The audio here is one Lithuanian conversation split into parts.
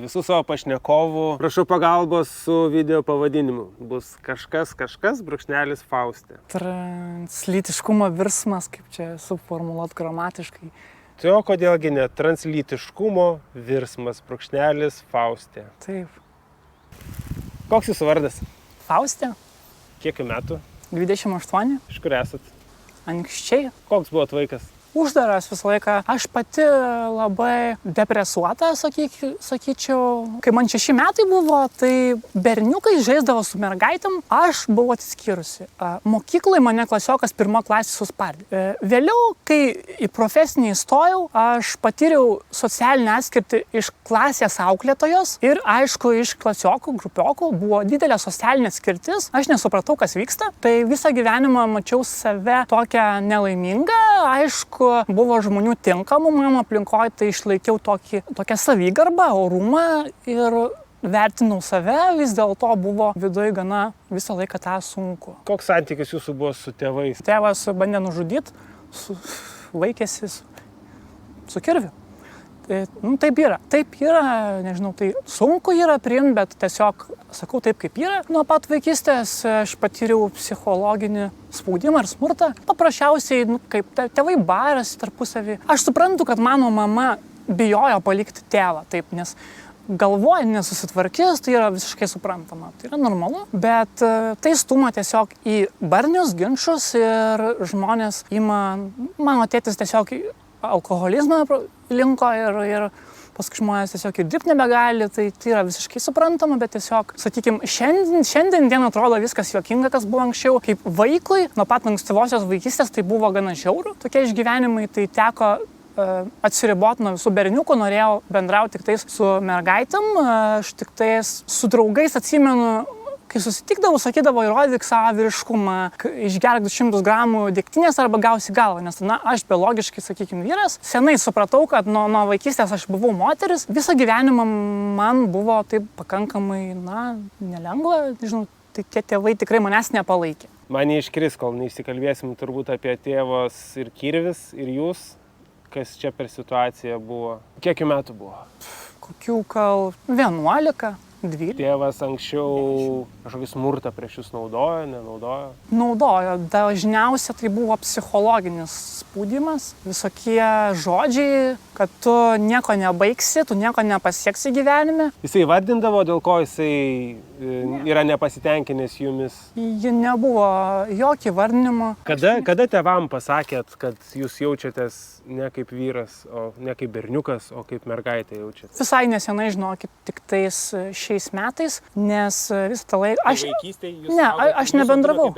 visų savo pašnekovų prašau pagalbos su video pavadinimu. Bus kažkas, brūkšnelis Faustė. Translytiškumo virsmas, kaip čia suformuluot gramatiškai. Tai o kodėlgi ne? Translytiškumo virsmas, brūkšnelis Faustė. Taip. Koks jūsų vardas? Faustė. Kiek metų? 28. Iš kur esat? Anykščiai. Koks buvot vaikas? Uždaras visą laiką. Aš pati labai depresuota, sakyčiau. Kai man 6 metai buvo, tai berniukai žaisdavo su mergaitėm, aš buvau atsiskyrusi. Mokyklai mane klasiokas 1 klasė suspardė. Vėliau, kai į profesinį įstojau, aš patyriau socialinę atskirtį iš klasės auklėtojos ir, aišku, iš klasiokų, grupiokų buvo didelė socialinė atskirtis. Aš nesupratau, kas vyksta. Tai visą gyvenimą mačiau save tokią nelaimingą. Aišku, buvo žmonių tinkamų mano aplinkoje, tai išlaikiau tokią savigarbą, orumą ir vertinau save, vis dėlto buvo viduje gana visą laiką tą sunku. Koks santykis jūsų buvo su tėvais? Tėvas bandė nužudyti, vaikėsi su kirviu. Taip yra, nežinau, tai sunku yra priimti, bet tiesiog sakau taip, kaip yra. Nuo pat vaikystės aš patyriau psichologinį spaudimą ir smurtą. Paprasčiausiai, kaip tėvai barasi tarpusavį. Aš suprantu, kad mano mama bijojo palikti tėvą, taip, nes galvoja, nesusitvarkys, tai yra visiškai suprantama, tai yra normalu, bet tai stuma tiesiog į barnius, ginčus ir žmonės ima, mano tėtis tiesiog alkoholizmą linko ir paskui žmonės tiesiog ir dirbti nebegali, tai yra visiškai suprantama, bet tiesiog, sakykime, šiandien dieną atrodo viskas juokinga, kas buvo anksčiau. Kaip vaikui, nuo pat ankstyvosios vaikystės tai buvo gana žiauru. Tokie išgyvenimai, tai teko atsiriboti nuo visų berniukų, norėjau bendrauti tik tais su mergaitėm, aš tik tais su draugais atsimenu, kai susitikdavau, sakydavo, įrodyk savo vyriškumą, išgerk 200 gramų degtinės arba gausi galvą, nes, aš biologiškai, sakykime, vyras. Senai supratau, kad nuo vaikystės aš buvau moteris. Visą gyvenimą man buvo taip pakankamai, nelengva, nežinau, tai tie tėvai tikrai manęs nepalaikė. Man neiškris, kol neįsikalbėsim turbūt apie tėvas ir kirvis ir jūs, kas čia per situacija buvo. Kiek metų buvo? Kokių gal 11. 12. Tėvas anksčiau kažkokį smurtą prieš jūs naudojo, nenaudojo? Naudojo. Dažniausia tai buvo psichologinis spaudimas, visokie žodžiai, kad tu nieko nebaigsi, tu nieko nepasieksi gyvenime. Jisai vardindavo, dėl ko jisai yra nepasitenkinęs jumis? Ji nebuvo jokio vardinimo. Kada tėvam pasakėt, kad jūs jaučiatės ne kaip vyras, o ne kaip berniukas, o kaip mergaitė jaučiatės? Visai nesenai, žinokit, tik tais šiais metais, nes visą tą laiką... Aš nebendravau.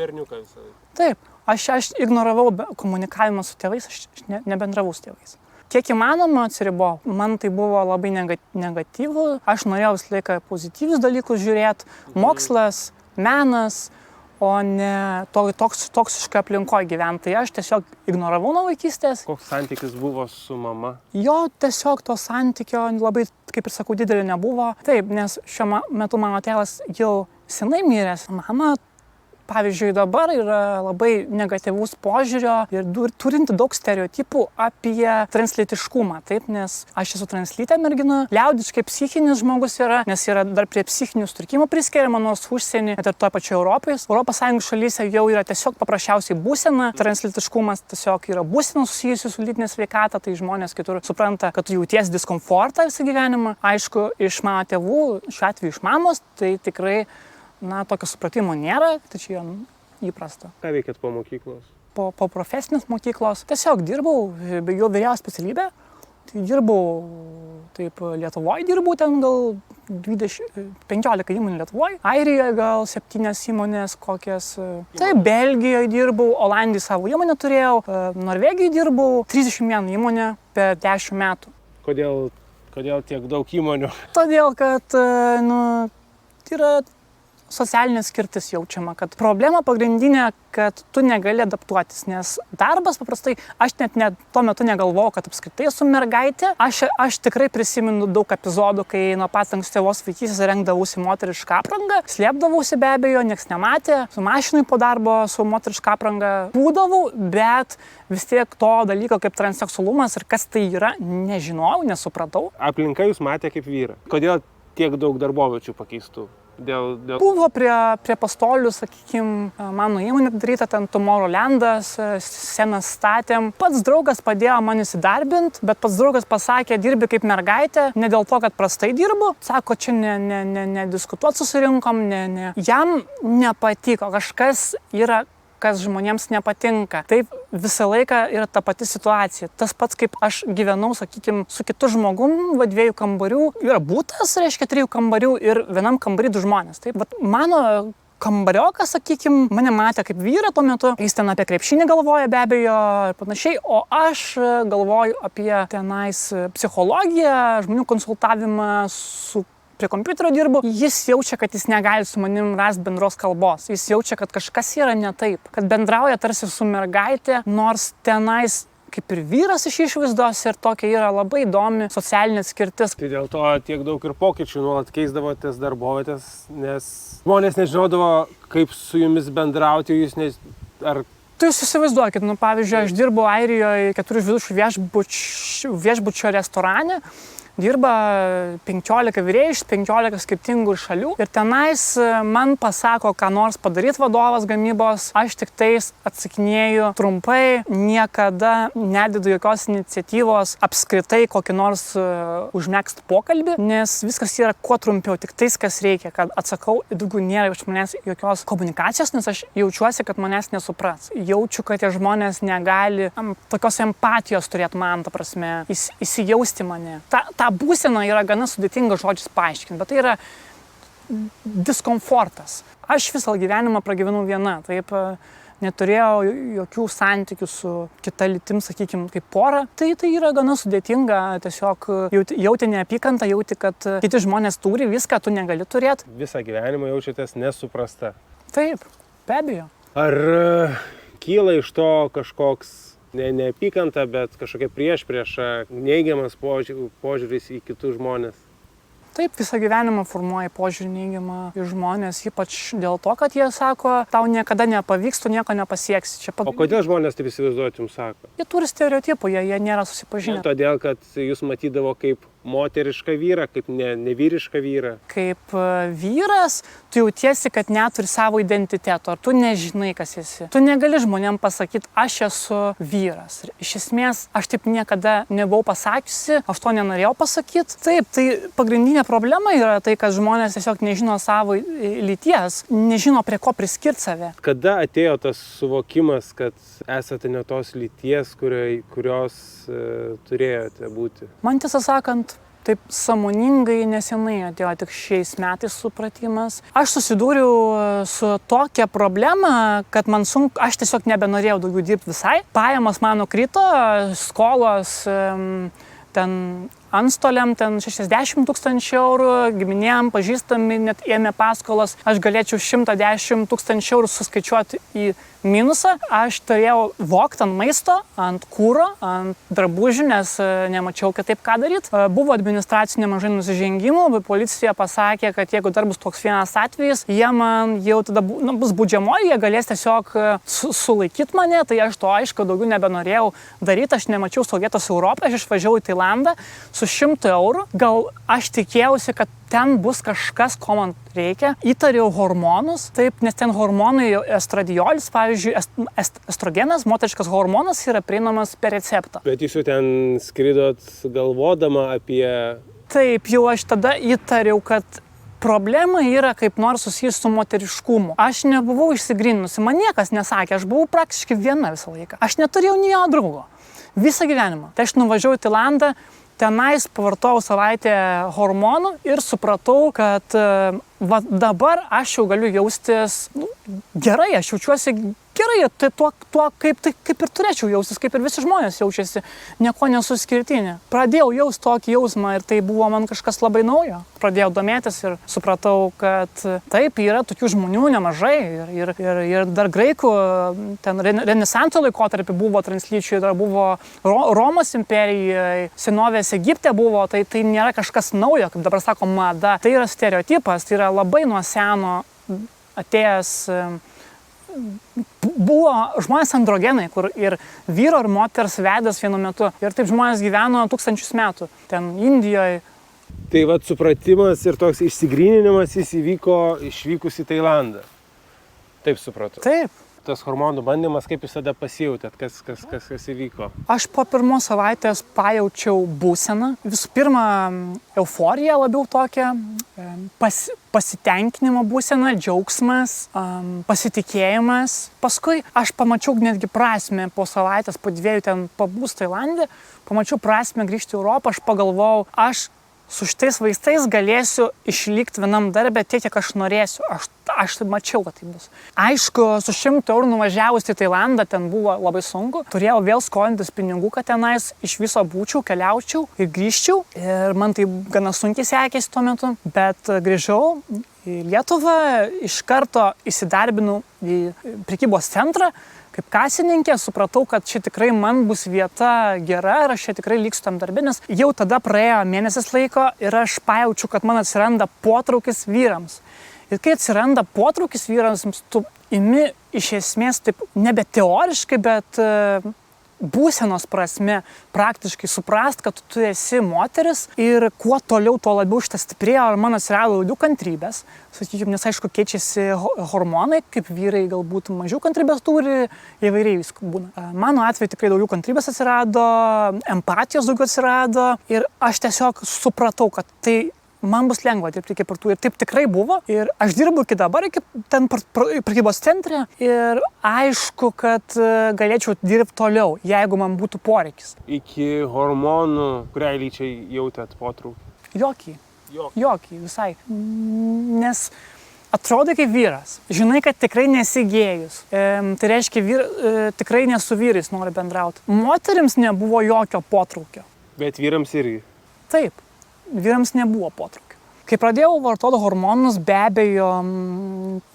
Taip, aš ignoravau komunikavimą su tėvais, aš nebendravau su tėvais. Kiek įmanoma atsiribau, man tai buvo labai negatyvu, aš norėjau visą laiką pozityvius dalykus žiūrėti, mokslas, menas, o ne toksišką aplinkoje gyventi. Aš tiesiog ignoravau nuo vaikystės. Koks santykis buvo su mama? Jo tiesiog to santykio labai, kaip ir sakau, didelio nebuvo. Taip, nes šiuo metu mano tėvas jau senai miręs. Mama, pavyzdžiui, dabar yra labai negatyvus požiūrio ir turinti daug stereotipų apie translytiškumą, taip, nes aš esu translytė mergina, liaudiškai psichinis žmogus yra, nes yra dar prie psichinių sutrikimų priskiriama, nors užsienį, net ir toje pačioje Europos Sąjungos šalyse jau yra tiesiog paprasčiausiai būsena, translytiškumas tiesiog yra būsena susijusi su lytinė sveikata, tai žmonės kitur supranta, kad tu jauties diskomfortą visą gyvenimą. Aišku, iš mano tėvų, šiuo atveju iš mamos, tai tikrai tokio supratimo nėra, tai čia įprasta. Ką veikėt po mokyklos? Po profesinės mokyklos. Tiesiog dirbau, baigiau vyriausią specialybę. Tai dirbau, taip, Lietuvoje dirbau, ten gal 15 įmonių Lietuvoje. Airijoje gal 7 įmonės kokias. Taip, Belgijoje dirbau, Olandijoje savo įmonę turėjau, Norvegijoje dirbau, 31 įmonę per 10 metų. Kodėl tiek daug įmonių? Todėl, kad, yra socialinė skirtis jaučiama, kad problema pagrindinė, kad tu negali adaptuotis, nes darbas paprastai, aš net tuo metu negalvojau, kad apskritai esu mergaitė. Aš tikrai prisimenu daug epizodų, kai nuo pat ankstyvos vaikystės rengdavausi moterišką aprangą, slėpdavausi be abejo, nieks nematė, su mašinai po darbo su moterišką aprangą būdavau, bet vis tiek to dalyko kaip transseksualumas ir kas tai yra, nežinojau, nesupratau. Aplinka jūs matė kaip vyrą. Kodėl tiek daug darboviečių pakeistų? Buvo prie pastolių, sakykime, mano įmonė daryta, ten Tomorrowlandas, scenas statėm. Pats draugas padėjo man įsidarbinti, bet pats draugas pasakė, dirbi kaip mergaitė, ne dėl to, kad prastai dirbu. Sako, čia nediskutuot susirinkom, jam nepatiko, kažkas yra, kas žmonėms nepatinka. Taip visą laiką yra ta pati situacija. Tas pats, kaip aš gyvenau, sakykime, su kitu žmogum, 2 kambarių, yra būtas, reiškia 3 kambarių ir vienam kambarį 2 žmonės. Taip, mano kambariokas, sakykime, mane matė kaip vyrą tuo metu, jis ten apie krepšinį galvoja be abejo ir panašiai, o aš galvoju apie tenais psichologiją, žmonių konsultavimą, prie kompiuterio dirbu, jis jaučia, kad jis negali su manim rasti bendros kalbos. Jis jaučia, kad kažkas yra ne taip, kad bendrauja tarsi su mergaitė, nors tenais kaip ir vyras iš išvaizdos ir tokia yra labai įdomi socialinė skirtis. Tai dėl to tiek daug ir pokyčių nuolat keisdavotės darbovietės, nes žmonės nežinodavo, kaip su jumis bendrauti, jūs ar... Tai jūs įsivaizduokit, pavyzdžiui, aš dirbu Airijoje 4 žvaigždučių viešbučio restorane. Dirba 15 vyrėjų iš 15 skirtingų šalių ir tenais man pasako, ką nors padaryti vadovas gamybos, aš tik tais atsakinėju trumpai, niekada nededu jokios iniciatyvos apskritai kokį nors užmegzt pokalbį, nes viskas yra kuo trumpiau, tik tais, kas reikia, kad atsakau, daugiau nėra iš manęs jokios komunikacijos, nes aš jaučiuosi, kad manęs nesupras. Jaučiu, kad tie žmonės negali tokios empatijos turėti man, ta prasme, įsijausti mane. Ta būsena yra gana sudėtinga žodžiais paaiškinti, bet tai yra diskomfortas. Aš visą gyvenimą pragyvenau viena, taip neturėjau jokių santykių su kita lytim, sakykime, kaip pora. Tai yra gana sudėtinga, tiesiog jauti neapykantą, jauti, kad kiti žmonės turi viską, tu negali turėti. Visą gyvenimą jaučiatės nesuprasta. Taip, be abejo. Ar kyla iš to kažkoks neapykanta, bet kažkokia priešprieša, neigiamas požiūris į kitus žmonės? Taip, visą gyvenimą formuoja požiūrį neigiamą į žmonės, ypač dėl to, kad jie sako, tau niekada nepavyks, tu nieko nepasieksi. O kodėl žmonės taip įsivaizduoti jums sako? Jie turi stereotipų, jie nėra susipažinę. Todėl, kad jūs matydavo kaip moterišką vyrą, kaip nevyrišką vyrą. Kaip vyras, tu jautiesi, kad neturi savo identiteto, ar tu nežinai, kas esi. Tu negali žmonėm pasakyti, aš esu vyras. Iš esmės, aš taip niekada nebuvau pasakiusi, aš to nenorėjau pasakyti. Taip, tai pagrindinė problema yra tai, kad žmonės tiesiog nežino savo lyties, nežino prie ko priskirti save. Kada atėjo tas suvokimas, kad esate ne tos lyties, kurios turėjote būti? Man tiesą sakant, taip sąmoningai nesenai atėjo tik šiais metais supratimas. Aš susidūriau su tokia problema, kad man sunku, aš tiesiog nebenorėjau daugiau dirbti visai. Pajamos mano krito, skolos ten antstoliam, ten 60 000 eurų, giminėm, pažįstami net ėmė paskolas. Aš galėčiau 110 000 eurų suskaičiuoti į minusą. Aš turėjau vogti ant maisto, ant kūro, ant drabužių, nes nemačiau kitaip ką daryti. Buvo administracinių nemažai nusižengimų, bet policija pasakė, kad jeigu dar bus toks vienas atvejis, jie man jau tada bus baudžiamoji, jie galės tiesiog sulaikyti mane, tai aš to aišku daugiau nebenorėjau daryti, aš nemačiau Sovietos Europą, aš išvažiavau į Tailandą su 100 eurų. Gal aš tikėjausi, kad ten bus kažkas, ko man reikia. Įtariau hormonus, taip, nes ten hormonai estradiolis, pavyzdžiui, estrogenas, moteriškas hormonas yra prieinamas per receptą. Bet jūs jau ten skridot galvodama apie... Taip, jau aš tada įtariau, kad problema yra kaip nors susijus su moteriškumu. Aš nebuvau išsigrynusi, man niekas nesakė, aš buvau praktiškai viena visą laiką. Aš neturėjau nei vieno draugo. Visą gyvenimą. Tai aš nuvažiavau į Tailandą, tenais pavartojau savaitę hormonų ir supratau, kad dabar aš jau galiu jaustis gerai, aš jaučiuosi gerai gerai, tai tuo kaip ir turėčiau jaustis, kaip ir visi žmonės jaučiasi, nieko nesu skirtinė. Pradėjau jausti tokį jausmą ir tai buvo man kažkas labai naujo. Pradėjau domėtis ir supratau, kad taip, yra tokių žmonių nemažai ir dar graikų, ten renesanso laikotarpį buvo translyčių, dar buvo Romos imperijoje, senovės Egipte buvo, tai nėra kažkas naujo, kaip dabar sako mada, tai yra stereotipas, tai yra labai nuo seno atėjęs, buvo žmonės androgenai, kur ir vyro ir moters veidas vienu metu. Ir taip žmonės gyveno 1000 metų, ten Indijoje. Tai vat supratimas ir toks išsigryninimas jis įvyko išvykus į Tailandą. Taip supratau. Taip. Tas hormonų bandymas, kaip jūs tada pasijautėt, kas įvyko? Aš po pirmos savaitės pajaučiau būseną. Visų pirma, euforija labiau tokia, pasitenkinimo būsena, džiaugsmas, pasitikėjimas. Paskui aš pamačiau netgi prasmę po savaitės, po 2 ten pabūs Tailande, pamačiau prasmę grįžti į Europą, aš pagalvojau, aš su šitais vaistais galėsiu išlikti vienam darbę tiek, kiek aš norėsiu. Aš mačiau, kad tai bus. Aišku, su 100 eurų nuvažiavus į Tailandą, ten buvo labai sunku. Turėjau vėl skolintis pinigų, kad tenais iš viso būčiau, keliaučiau ir grįžčiau. Ir man tai gana sunkiai sekėsi tuo metu. Bet grįžau į Lietuvą, iš karto įsidarbinau į prekybos centrą. Kaip kasininkė supratau, kad čia tikrai man bus vieta gera ir aš čia tikrai liksiu tam darbė, nes jau tada praėjo mėnesis laiko ir aš pajaučiu, kad man atsiranda potraukis vyrams. Ir kai atsiranda potraukis vyrams, tu imi iš esmės taip nebe teoriškai, bet būsenos prasme praktiškai suprast, kad tu esi moteris ir kuo toliau, tuo labiau šitas stiprėjo ir man atsirado daugiau kantrybės. Sakykime, nes aišku, keičiasi hormonai, kaip vyrai galbūt mažiau kantrybės turi, įvairiai visko būna. Mano atveju tikrai daugiau kantrybės atsirado, empatijos daugiau atsirado ir aš tiesiog supratau, kad tai man bus lengva dirbti kaip ir tu. Ir taip tikrai buvo. Ir aš dirbu iki dabar, iki ten prekybos centre. Ir aišku, kad galėčiau dirbti toliau, jeigu man būtų poreikis. Iki hormonų, kuriai lyčiai jautėt potraukį? Jokį, visai. Nes atrodo kaip vyras. Žinai, kad tikrai nesi gėjus. Tai reiškia, tikrai ne su vyrais nori bendrauti. Moterims nebuvo jokio potraukio. Bet vyrams irgi? Taip. Vyrams nebuvo potraukio. Kai pradėjau vartoti hormonus, be abejo,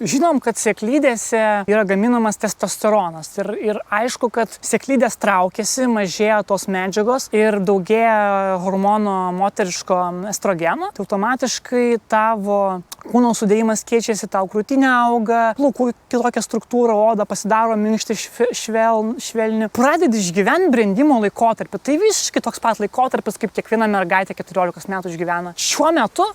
žinom, kad sėklidėse yra gaminamas testosteronas. Ir aišku, kad sėklidės traukiasi, mažėja tos medžiagos ir daugėja hormono moteriško estrogeno. Tai automatiškai tavo kūno sudėjimas keičiasi, tau krūtinė auga, plaukų kitokia struktūra, oda pasidaro minkšti, švelni. Pradedi išgyventi brendimo laikotarpį. Tai visiškai toks pat laikotarpis, kaip kiekviena mergaitė 14 metų išgyvena. Šiuo metu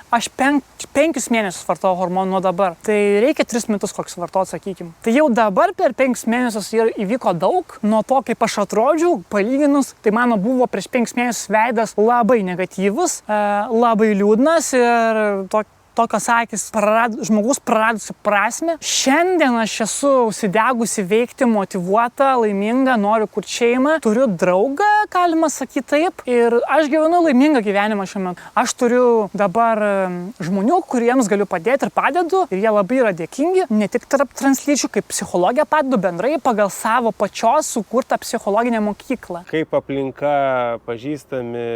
aš 5 mėnesius vartau hormonų nuo dabar. Tai reikia 3 metus koks vartoti, sakykim. Tai jau dabar per 5 mėnesius įvyko daug. Nuo to, kaip aš atrodžiau, palyginus, tai mano buvo prieš 5 mėnesius veidas labai negatyvus, labai liūdnas ir tokios akys, žmogus praradusi prasmę. Šiandien aš esu užsidegusi veikti, motyvuota, laiminga, noriu kurti šeimą, turiu draugą, galima sakyti taip, ir aš gyvenu laimingą gyvenimą šiuo metu. Aš turiu dabar žmonių, kuriems galiu padėti ir padedu, ir jie labai yra dėkingi, ne tik tarp translyčių, kaip psichologija padedu bendrai pagal savo pačios sukurtą psichologinę mokyklą. Kaip aplinka, pažįstami,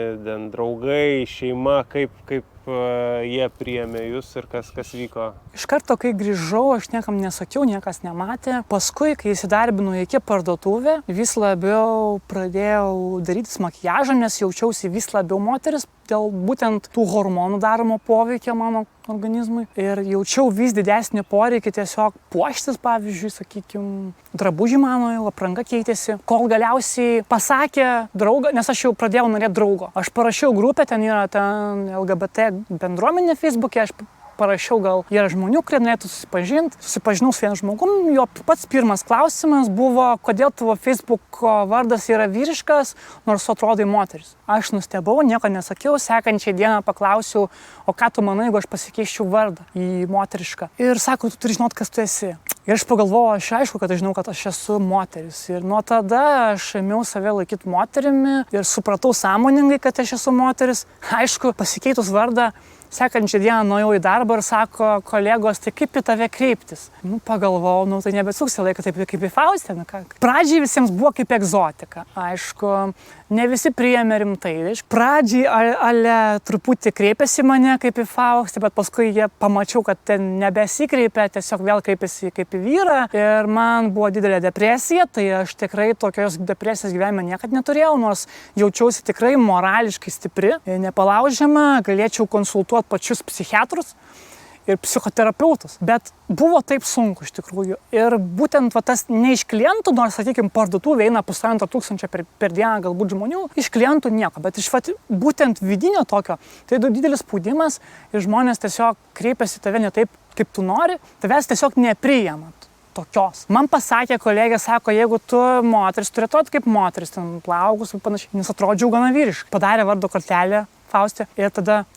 draugai, šeima, kaip jie priėmė jūs ir kas vyko? Iš karto, kai grįžau, aš niekam nesakiau, niekas nematė. Paskui, kai įsidarbinau į parduotuvę, vis labiau pradėjau darytis makiažą, nes jaučiausi vis labiau moteris dėl būtent tų hormonų daromo poveikio mano organizmui. Ir jaučiau vis didesnį poreikį tiesiog puoštis, pavyzdžiui, sakykime, drabužį mano, apranga keitėsi. Kol galiausiai pasakė draugą, nes aš jau pradėjau norėti draugo. Aš parašiau grupę, ten yra LGBT bendruomenė Facebook'e, aš parašiau, gal yra žmonių, kurie norėtų susipažinti. Susipažinau su vienu žmogum, jo pats pirmas klausimas buvo, kodėl tavo Facebook'o vardas yra vyriškas, nors atrodai moteris. Aš nustebau, nieko nesakiau, sekančią dieną paklausiau, o ką tu manai, jeigu aš pasikeisčiau vardą į moterišką. Ir sako, tu turi žinot, kas tu esi. Ir aš pagalvojau, aš aišku, kad aš žinau, kad aš esu moteris. Ir nuo tada aš ėmiau save laikyti moterimi ir supratau sąmoningai, kad aš esu moteris. Aišku, pasikeitus vardą, Sekančią dieną nuėjau į darbą ir sako kolegos, tai kaip į tave kreiptis? Pagalvojau, tai nebesuksi laiką taip kaip į Faustę. Pradžiai visiems buvo kaip egzotika. Aišku, ne visi priėmė rimtai. Pradžiai ale truputį kreipėsi mane kaip į Faustę, bet paskui jie pamačiau, kad ten nebesikreipė, tiesiog vėl kreipėsi kaip į vyrą. Ir man buvo didelė depresija, tai aš tikrai tokios depresijos gyvenime niekad neturėjau, nors jaučiausi tikrai morališkai stipri, nepalaužiama, galėčiau konsultuoti pačius psichiatrus ir psichoterapeutus, bet buvo taip sunku iš tikrųjų. Ir būtent tas ne iš klientų, nors, sakykime, parduotuvė eina 1500 per dieną galbūt žmonių, iš klientų nieko, bet iš būtent vidinio tokio, tai didelis spaudimas ir žmonės tiesiog kreipiasi tave ne taip, kaip tu nori, tavęs tiesiog nepriima tokios. Man pasakė kolegė, sako, jeigu tu moteris, turi atrodyti kaip moteris, ten plaukus ir panašiai, nes atrodžiau gana vyriškai. Padarė vardo kortelę Faustė ir tada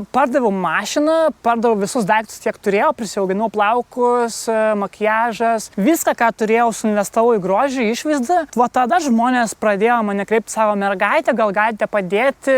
pardaviau mašiną, pardaviau visus daiktus, kiek turėjau, prisiauginau plaukus, makiažas, viską, ką turėjau, suinvestavau į grožį, išvaizdą. Tada žmonės pradėjo mane kreipti savo mergaitę, gal galite padėti,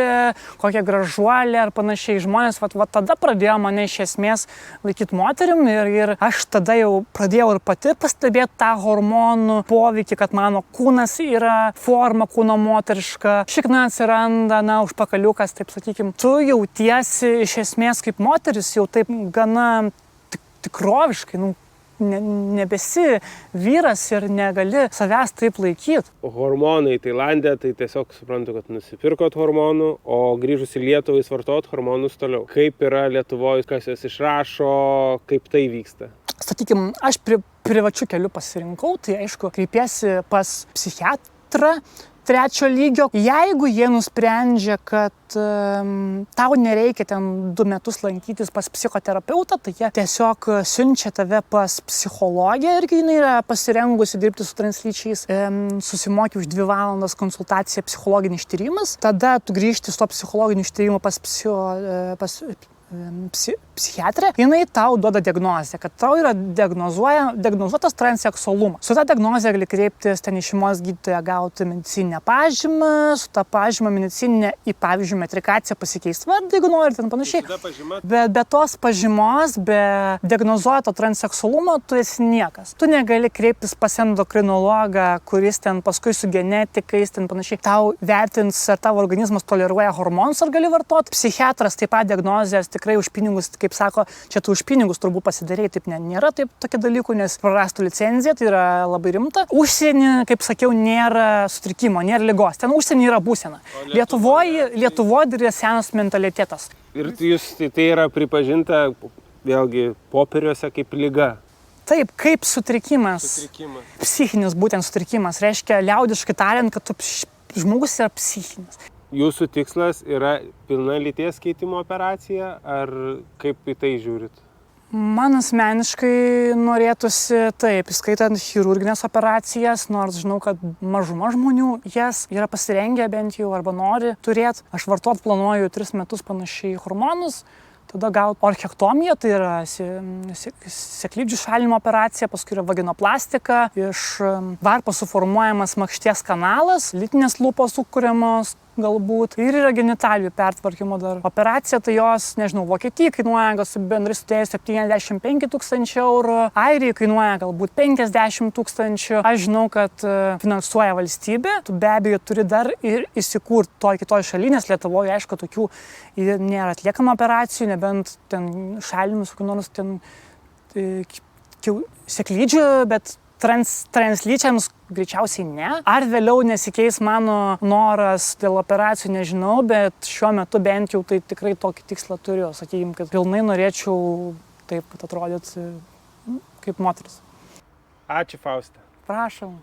kokią gražuolę ar panašiai. Žmonės tada pradėjo mane iš esmės laikyti moterim ir aš tada jau pradėjau ir pati pastebėti tą hormonų poveikį, kad mano kūnas yra forma kūno moteriška, šikna atsiranda, užpakaliukas, taip sakykim, tu jautiesi iš esmės kaip moteris jau taip gana tikroviškai, nebesi vyras ir negali savęs taip laikyti. Hormonai Tailande, tai tiesiog suprantu, kad nusipirkot hormonų, o grįžus į Lietuvą jūs vartot hormonus toliau. Kaip yra Lietuvoje, kas juos išrašo, kaip tai vyksta? Sakykime, aš privačiu keliu pasirinkau, tai aišku, kreipiesi pas psichiatrą 3 lygio. Jeigu jie nusprendžia, kad tau nereikia ten 2 metus lankytis pas psichoterapeutą, tai jie tiesiog siunčia tave pas psichologę irgi jinai yra pasirengusi dirbti su translyčiais. Susimoki už 2 valandas konsultaciją psichologinis tyrimas. Tada tu grįžti su to psichologiniu tyrimu pas psichiatrė, jinai tau duoda diagnozę, kad tau yra diagnozuotas transseksualumas. Su ta diagnoze gali kreiptis ten į šeimos gydytoją gauti medicininę pažymą, su ta pažyma medicininė į, pavyzdžiui, metrikaciją pasikeisti vardą, jeigu nori, ten panašiai. Be tos pažymos, be diagnozuoto transseksualumo, tu esi niekas. Tu negali kreiptis pas endokrinologą, kuris ten paskui su genetikais, ten panašiai, tau vertins, ar tavo organizmas toleruoja hormonus, ar gali vartoti. Psichiatras taip pat diagnozės tikrai už pinigus, kaip sako, čia tu už pinigus turbūt pasidarėjai, taip nėra taip tokie dalykų, nes prarastų licenciją, tai yra labai rimta. Užsienį, kaip sakiau, nėra sutrikimo, nėra ligos, ten užsienį yra būsena. Lietuvoje yra senas mentalitetas. Ir tai yra pripažinta vėlgi popieriuose kaip liga. Taip, kaip sutrikimas. Psichinis būtent sutrikimas, reiškia liaudiškai tariant, kad žmogus yra psichinis. Jūsų tikslas yra pilna lyties keitimo operacija, ar kaip į tai žiūrit? Man asmeniškai norėtųsi taip, įskaitant chirurginės operacijas, nors žinau, kad mažuma žmonių jas yra pasirengę bent jau arba nori turėti. Aš vartot planuoju 3 metus panašiai hormonus, tada gauti orchektomiją, tai yra sėklidžių šalinimo operacija, paskui yra vaginoplastika, iš varpo suformuojamas makšties kanalas, lytinės lūpos sukuriamos galbūt ir yra genitalijų pertvarkymo dar. Operacija tai jos, nežinau, Vokietijai kainuoja gal bendrai sudėjus 75 000 eurų, Airijai kainuoja galbūt 50 000. Aš žinau, kad finansuoja valstybė, tu be abejo turi dar ir įsikurti kitoj šaly, nes Lietuvoje, aišku, tokių nėra atliekama operacijų, nebent ten šalinimus, kokių nors ten sėklidžių, bet translyčiams greičiausiai ne. Ar vėliau nesikeis mano noras dėl operacijų, nežinau, bet šiuo metu bent jau tai tikrai tokį tikslą turiu. Sakykime, kad pilnai norėčiau taip, kad atrodyti kaip moteris. Ačiū, Faustė. Prašom.